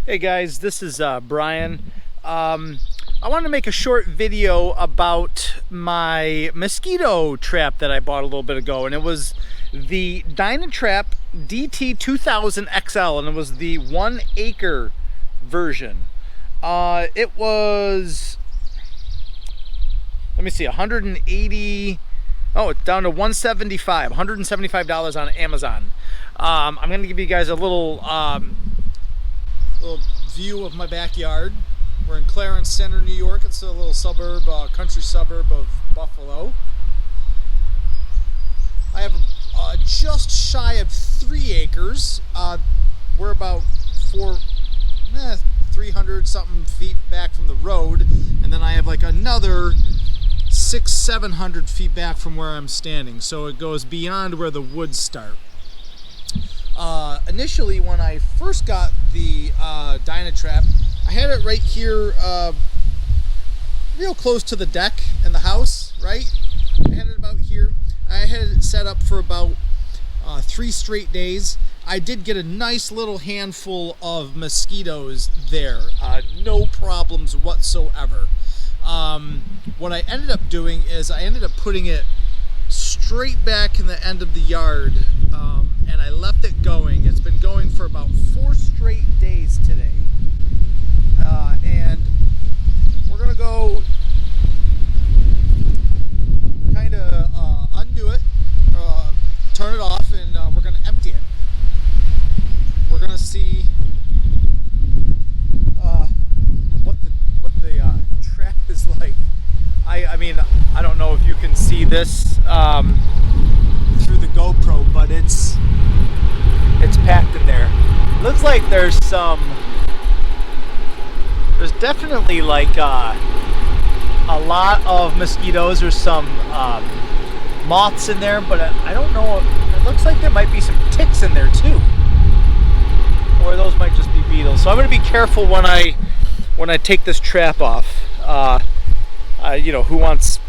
Hey guys, this is Brian. I wanted to make a short video about my mosquito trap that I bought a little bit ago, and it was the DynaTrap DT2000XL, and it was the 1 acre version. It was, let me see, 180. Oh, it's down to $175 on Amazon. I'm going to give you guys a little view of my backyard. We're in Clarence Center, New York. It's a little suburb, country suburb of Buffalo. I have just shy of 3 acres. We're about 300 something feet back from the road, and then I have like another 600-700 feet back from where I'm standing, so it goes beyond where the woods start. Initially, when I first got the DynaTrap, I had it right here, real close to the deck in the house, right? I had it about here. I had it set up for about 3 straight days. I did get a nice little handful of mosquitoes there, no problems whatsoever. What I ended up doing is I ended up putting it straight back in the end of the yard, and I left it going. It's been going for about 4 straight days today, and we're gonna go kind of undo it, turn it off, and we're gonna empty it. We're gonna see what the trap is like. I mean, I don't know if you can see this through the GoPro, but it's packed in there. Looks like there's definitely like a lot of mosquitoes. There's some moths in there, but I don't know. It looks like there might be some ticks in there too, or those might just be beetles. So I'm going to be careful when I take this trap off. You know, who wants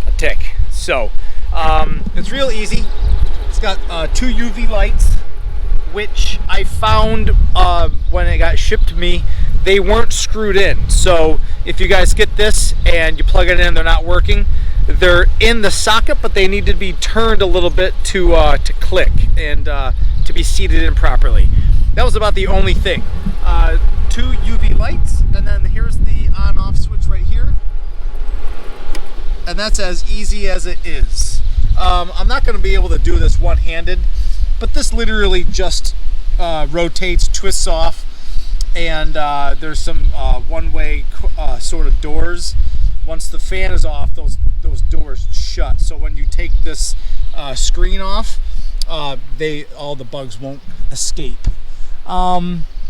a tick? So it's real easy. It's got 2 UV lights, which I found when it got shipped to me, they weren't screwed in. So if you guys get this and you plug it in, they're not working. They're in the socket, but they need to be turned a little bit to click and to be seated in properly. That was about the only thing. 2 UV lights, and then here's the on-off switch right here. And that's as easy as it is. I'm not going to be able to do this one-handed, but this literally just rotates, twists off, and there's some one-way sort of doors. Once the fan is off, those doors shut. So when you take this screen off, all the bugs won't escape.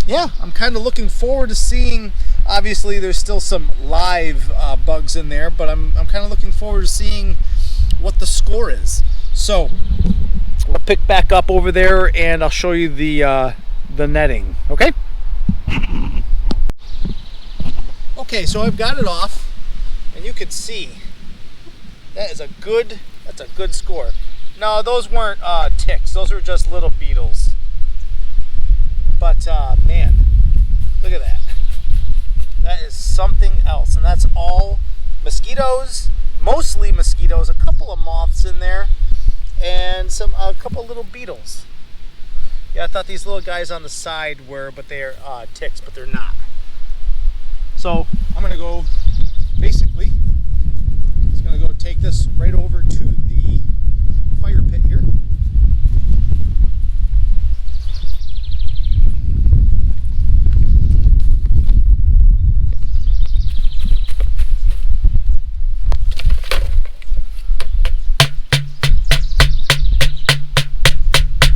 Yeah, I'm kind of looking forward to seeing. Obviously, there's still some live bugs in there, but I'm kind of looking forward to seeing what the score is. So I'll pick back up over there, and I'll show you the netting. Okay. Okay, so I've got it off, and you can see that's a good score. No, those weren't ticks. Those were just little beetles. But man, look at that. That is something else, and that's all mosquitoes, mostly mosquitoes, a couple of moths in there, and a couple little beetles. Yeah, I thought these little guys on the side were, but they're ticks, but they're not. So I'm gonna go, basically, just gonna go take this right over to the fire pit here.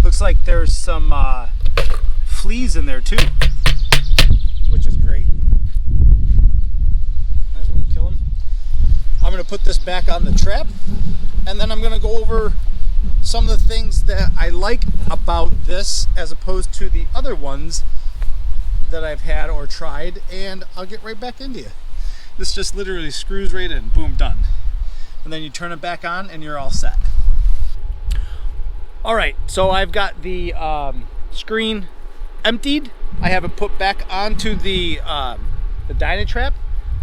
Looks like there's some fleas in there too, which is great. Might as well kill them. I'm going to put this back on the trap, and then I'm going to go over some of the things that I like about this as opposed to the other ones that I've had or tried, and I'll get right back into you. This just literally screws right in, boom, done. And then you turn it back on and you're all set. All right, so I've got the screen emptied I have it put back onto the DynaTrap.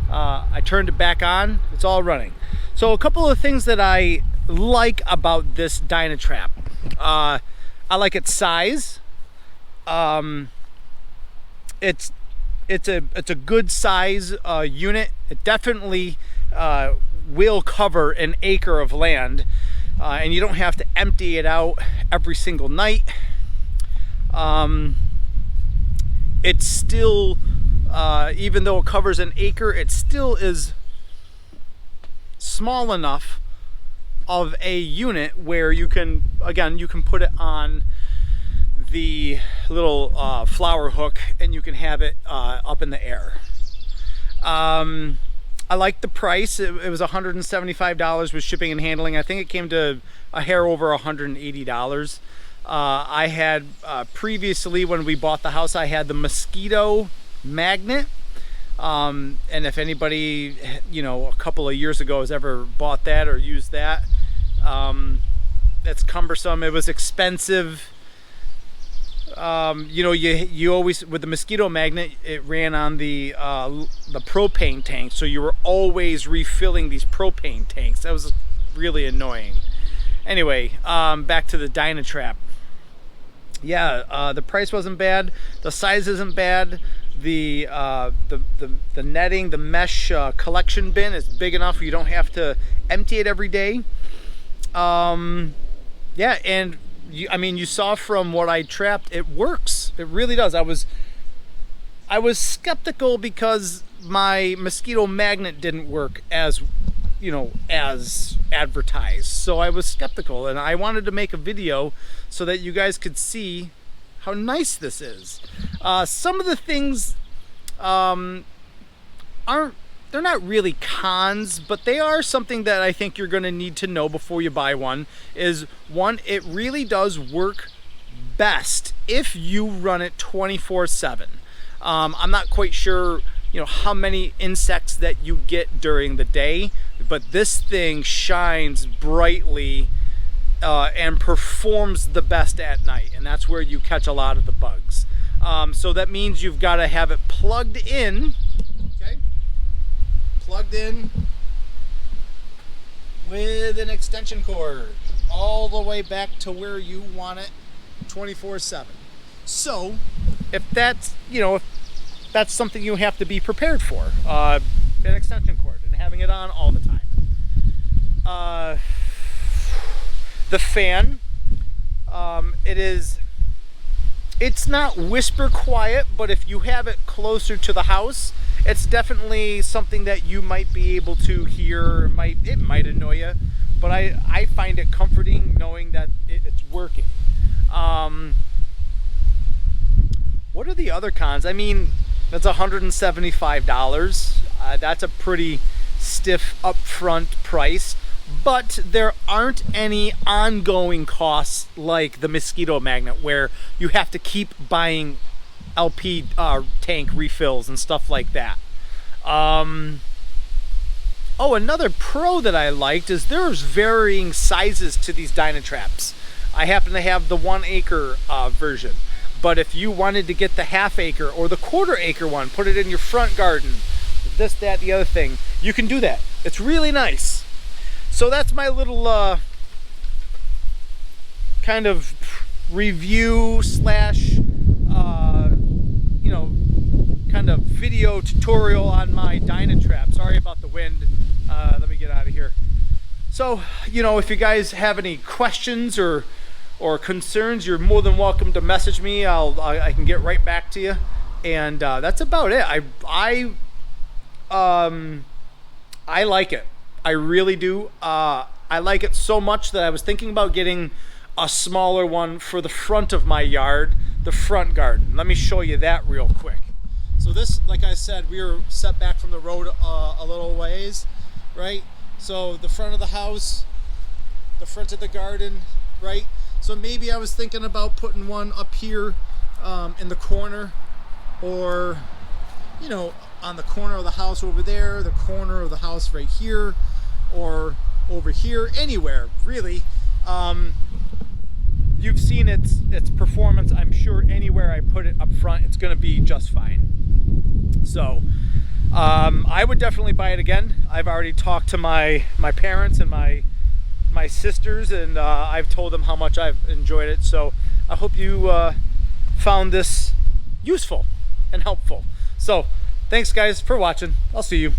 I turned it back on. It's all running. So a couple of things that I like about this DynaTrap. I like its size. It's a good size unit. It definitely will cover an acre of land, and you don't have to empty it out every single night. It's still, even though it covers an acre, it still is small enough of a unit where you can, again, you can put it on the little flower hook and you can have it up in the air. I like the price. It was $175 with shipping and handling. I think it came to a hair over $180. I had previously, when we bought the house, I had the mosquito magnet. And if anybody, you know, a couple of years ago has ever bought that or used that, that's cumbersome. It was expensive. You know, you always, with the mosquito magnet, it ran on the propane tank, so you were always refilling these propane tanks. That was really annoying. Anyway, back to the DynaTrap. Yeah, the price wasn't bad. The size isn't bad. The netting, the mesh collection bin is big enough where you don't have to empty it every day. Yeah, and I mean, you saw from what I trapped, it works. It really does. I was skeptical because my mosquito magnet didn't work as, you know, as advertised. So I was skeptical, and I wanted to make a video so that you guys could see how nice this is. Some of the things they're not really cons, but they are something that I think you're going to need to know before you buy one. Is one, it really does work best if you run it 24/7. I'm not quite sure, you know, how many insects that you get during the day, but this thing shines brightly and performs the best at night, and that's where you catch a lot of the bugs. So that means you've got to have it plugged in. Okay, plugged in with an extension cord all the way back to where you want it 24/7. So if that's, you know, if that's something you have to be prepared for, an extension cord and having it on all the time. The fan, it's not whisper quiet, but if you have it closer to the house, it's definitely something that you might be able to hear. It might annoy you, but I find it comforting knowing that it's working. What are the other cons? I mean, that's $175. That's a pretty stiff upfront price, but there aren't any ongoing costs like the mosquito magnet where you have to keep buying LP tank refills and stuff like that. Oh, another pro that I liked is there's varying sizes to these DynaTraps. I happen to have the 1 acre version, but if you wanted to get the half acre or the quarter acre one, put it in your front garden, this, that, the other thing, you can do that. It's really nice. So that's my little kind of review slash you know, kind of video tutorial on my DynaTrap. Sorry about the wind. Let me get out of here. So, you know, if you guys have any questions or concerns, you're more than welcome to message me. I can get right back to you. And that's about it. I like it. I really do. I like it so much that I was thinking about getting a smaller one for the front of my yard, the front garden. Let me show you that real quick. So this, like I said, we were set back from the road a little ways, right? So the front of the house, the front of the garden, right? So maybe I was thinking about putting one up here in the corner, or, you know, on the corner of the house over there, the corner of the house right here, or over here, anywhere really. You've seen its performance, I'm sure anywhere I put it up front, it's going to be just fine. So I would definitely buy it again. I've already talked to my parents and my sisters, and I've told them how much I've enjoyed it. So I hope you found this useful and helpful. So thanks guys for watching. I'll see you.